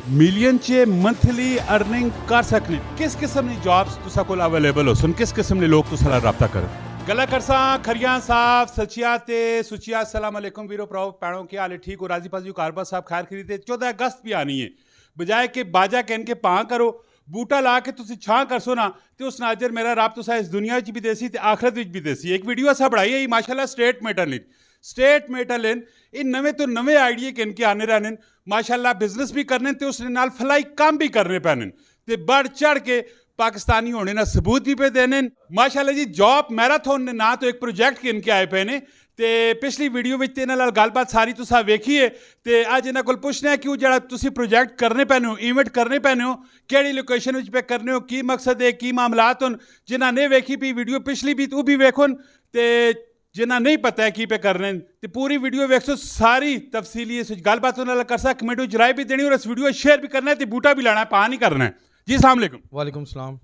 Million चे monthly earning कर सकने किस किस्म की जॉब्स तुसा कोल अवेलेबल हो सन किस किस्म के लोग तुसा रब्ता कर गला करसा खरियां साहब सचिया ते सुचिया अस्सलाम वालेकुम वीरो प्राओ पैणों के हाल ठीक हो राजी पाजी कारबा साहब खैर खरीदे 14 अगस्त भी आनी है बजाय के बाजा कहन के पां करो बूटा ला के तुसी छां करसो ना ते उस नाजर मेरा रब तुसा इस दुनिया विच भी देसी ते आखिरत विच भी देसी एक वीडियो असा बढ़ाई है माशाल्लाह स्टेट मेटर लेन ये नवे तो नवे आइडिया किन के आने रहने माशाल्लाह बिजनेस भी करने ते उसने नाल फलाई काम भी करने पैने ते बढ़ चढ़ के पाकिस्तानी होने ना सबूत भी पे देने माशाल्लाह जी जॉब मैराथन ने ना तो एक प्रोजेक्ट किन के आए पे ने ते पिछली वीडियो विच ते नाल गलबात सारी तुसा वेखी है ते अज इन्हां कोल पुछना है कि वो जड़ा तुसी प्रोजेक्ट करने पैने हो इवेंट करने पैने हो केड़ी लोकेशन विच पे करने हो की मकसद है की मामलात होन जिन्हां ने वेखी भी वीडियो पिछली भी तू भी वेखोन ते जिन्हें नहीं पता है की पे करने तो पूरी वीडियो वेखो सारी तफसीली गलबात कर सकता कमेंट में राय भी देनी और इस वीडियो शेयर भी करना है तो बूटा भी लाना है पा नहीं करना है जी अस्सलाम वालेकुम वालेकुम सलाम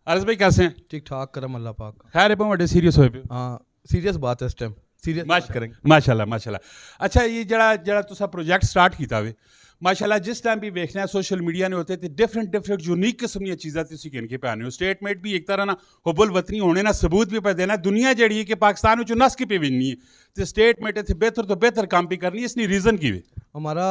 अरज भाई कैसे हैं ठीक ठाक करम अल्लाह पाक खैर है बड़े सीरियस हो हाँ सीरियस बात है इस टाइम सीरियस बात करेंगे माशाल्लाह अच्छा ये जड़ा तुसा प्रोजेक्ट स्टार्ट किया हुए माशाल्लाह जिस टाइम भी वेखना है सोशल मीडिया ने होते थे डिफरेंट यूनिक किस्म की चीज़ा तुसी किन के पे आने हो स्टेटमेंट भी एक तरह ना हुबुल वतनी होने ना सबूत भी पे देना दुनिया जड़ी है कि पाकिस्तान में नस की पे भी नहीं है तो स्टेटमेंट थे बेहतर तो बेहतर काम भी करनी है इसनी रीज़न की हमारा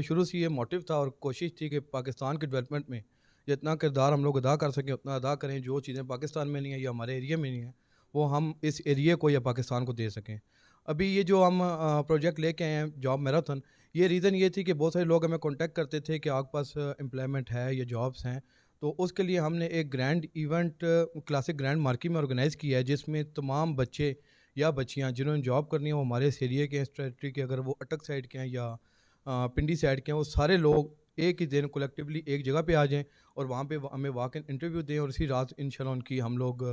शुरू से ये मोटिव था और कोशिश थी कि पाकिस्तान के डेवलपमेंट में जितना किरदार हम लोग अदा कर सकें उतना अदा करें जो चीज़ें पाकिस्तान में नहीं है या हमारे एरिया में नहीं है वो हम इस एरिया को या पाकिस्तान को दे सकें। अभी ये जो हम प्रोजेक्ट लेके आए हैं जॉब मैराथन ये रीज़न ये थी कि बहुत सारे लोग हमें कांटेक्ट करते थे कि आपके पास एम्प्लॉयमेंट है या जॉब्स हैं तो उसके लिए हमने एक grand event classic grand marquee में ऑर्गेनाइज़ किया है जिसमें तमाम बच्चे या बच्चियां जिन्होंने जॉब करनी है वो हमारे इस एरिया के इस टेरिटरी के अगर वो अटक साइड के हैं या पिंडी साइड के हैं वो सारे लोग एक ही दिन कलेक्टिवली एक जगह पे आ जाएं और वहाँ पे हमें वॉक इन इंटरव्यू दें और इसी रात इंशाल्लाह उनकी हम लोग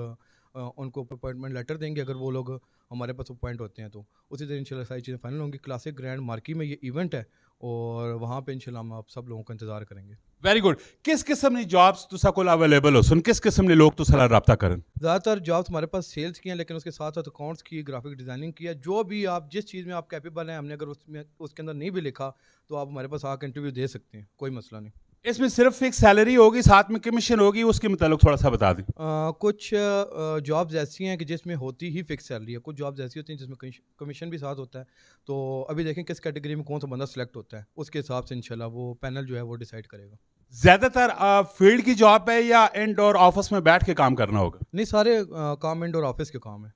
उनको अपॉइंटमेंट लेटर देंगे अगर वो लोग हमारे पास अपॉइंट होते हैं तो उसी दिन इंशाल्लाह सारी चीज़ें फाइनल होंगी। क्लासिक ग्रैंड मार्की में ये इवेंट है और वहाँ पे इंशाल्लाह हम आप सब लोगों का इंतजार करेंगे। वेरी गुड किस किस्म की जॉब्स तुसा कोल अवेलेबल हो सुन किस किस्म के लोग तुसा रब्ता करन ज़्यादातर जॉब्स हमारे पास सेल्स की हैं लेकिन उसके साथ साथ अकाउंट्स की ग्राफिक डिज़ाइनिंग की है जो भी आप जिस चीज़ में आप कैपेबल हैं हमने अगर उसमें उसके अंदर नहीं भी लिखा तो आप हमारे पास आकर इंटरव्यू दे सकते हैं कोई मसला नहीं। इसमें सिर्फ फिक्स सैलरी होगी साथ में कमीशन होगी उसके मुताबिक थोड़ा सा बता दें। कुछ जॉब्स ऐसी हैं कि जिसमें होती ही फिक्स सैलरी है कुछ जॉब्स ऐसी होती हैं जिसमें कमीशन भी साथ होता है तो अभी देखें किस कैटेगरी में कौन सा बंदा सेलेक्ट होता है उसके हिसाब से इंशाल्लाह वो पैनल जो है वो डिसाइड करेगा। ज़्यादातर फील्ड की जॉब है या इंडोर ऑफिस में बैठ के काम करना होगा? नहीं सारे काम इंडोर ऑफिस के काम है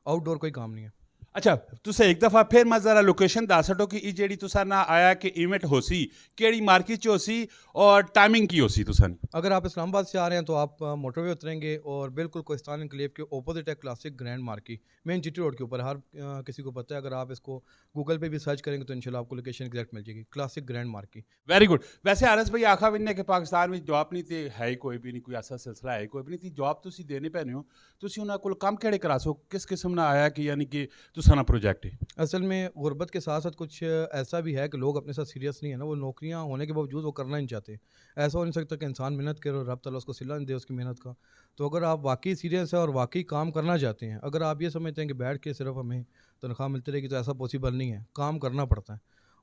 आउटडोर कोई काम नहीं है। अच्छा तुसे एक दफ़ा फिर मैं ज़रा लोकेशन दस हटो कि ये जेडी तुसा ना आया कि इवेंट होसी केड़ी मार्केट च होसी और टाइमिंग की होसी तुसा ने? अगर आप इस्लामाबाद से आ रहे हैं तो आप मोटरवे उतरेंगे और बिल्कुल कोस्तान एनक्लेव के ओपोजिट है classic grand marquee main GT road के ऊपर हर किसी को पता है अगर आप इसको गूगल पे भी सर्च करेंगे तो इंशाल्लाह आपको लोकेशन एग्जैक्ट मिल जाएगी classic grand marquee. Very good वैसे आरस भाई आखा भी कि पाकिस्तान में जॉब नहीं थी है कोई भी नहीं कोई ऐसा सिलसिला है कोई भी नहीं थी जॉब तुसी देने पैने हो तुसी उन्हां कोल काम केड़े करा सो किस किस्म ना आया कि यानी कि तुसा ना प्रोजेक्ट है? असल में गुर्बत के साथ साथ कुछ ऐसा भी है कि लोग अपने साथ सीरियस नहीं है ना वो नौकरियां होने के बावजूद वो करना नहीं चाहते। ऐसा हो नहीं सकता कि इंसान मेहनत करे और रब ताला उसको सिला नहीं दे उसकी मेहनत का। तो अगर आप वाकई सीरियस है और वाकई काम करना चाहते हैं अगर आप ये समझते हैं कि बैठ के सिर्फ हमें तनख्वाह मिलती रहेगी तो ऐसा पॉसिबल नहीं है काम करना पड़ता है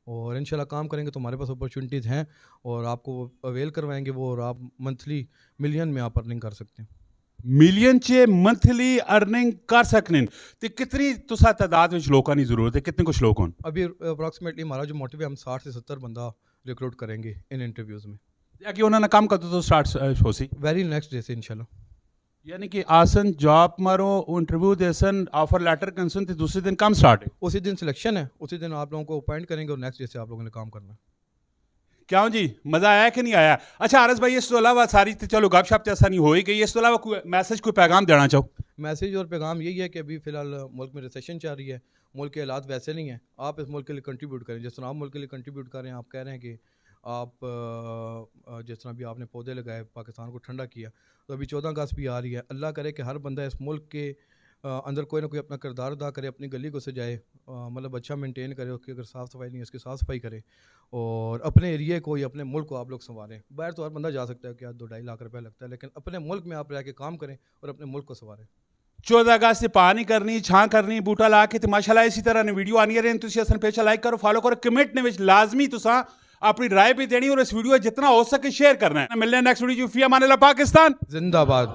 और इंशाल्लाह काम करेंगे तो हमारे पास अपॉर्चुनिटीज़ हैं और आपको अवेल करवाएंगे वो और आप मंथली मिलियन में आप अर्निंग कर सकते हैं। मिलियन चे मंथली अर्निंग कर सकने तो कितनी तुसा तादाद में लोगों की जरूरत है कितने कुछ लोग हों? अभी अप्रॉक्सीमेटली हमारा जो मोटिव है हम 60 से 70 बंदा रिक्रूट करेंगे इन इंटरव्यूज़ में कि उन्होंने काम करते तो स्टार्ट हो सी वेरी नेक्स्ट डे से इंशाल्लाह यानी कि आसन जॉब मारो इंटरव्यू देसन ऑफर लेटर कंसन तो दूसरे दिन काम स्टार्ट है उसी दिन सिलेक्शन है उसी दिन आप लोगों को अपॉइंट करेंगे और नेक्स्ट डे से आप लोगों ने काम करना है। क्यों जी मज़ा आया कि नहीं आया? अच्छा आरस भाई इस तो अलावा सारी तो चलो गपशप तो ऐसा नहीं हो ही गई इस तो अलावा कोई मैसेज कोई पैगाम देना चाहो? मैसेज और पैगाम यही है कि अभी फ़िलहाल मुल्क में रिसेशन चल रही है मुल्क के हालात वैसे नहीं है आप इस मुल्क के लिए कंट्रीब्यूट करें जिस तरह आप मुल्क के लिए कंट्रीब्यूट कर रहे हैं आप कह रहे हैं कि आप जिस तरह भी आपने पौधे लगाए पाकिस्तान को ठंडा किया तो अभी 14 अगस्त भी आ रही है अल्लाह करे कि हर बंदा इस मुल्क के अंदर कोई ना कोई अपना किरदार अदा करे अपनी गली को सजाए मतलब अच्छा मेंटेन करे उसकी अगर साफ़ सफाई नहीं है उसकी साफ़ सफाई करे और अपने एरिए को या अपने मुल्क को आप लोग संवारें। बाहर तो हर बंदा जा सकता है क्या 2-2.5 लाख रुपया लगता है लेकिन अपने मुल्क में आप रह के काम करें और अपने मुल्क को संवारें। 14 अगस्त से पानी करनी छां करनी बूटा ला के तो माशाल्लाह इसी तरह ने वीडियो आनी रहे तुसी असन पेचा लाइक करो फॉलो करो कमेंट ने विच लाजमी तुसा اپنی رائے بھی دینی اور اس ویڈیو جتنا ہو سکے شیئر کرنا ہے. ملنے ہیں نیکسٹ ویڈیو. فی امان اللہ. پاکستان زندہ باد.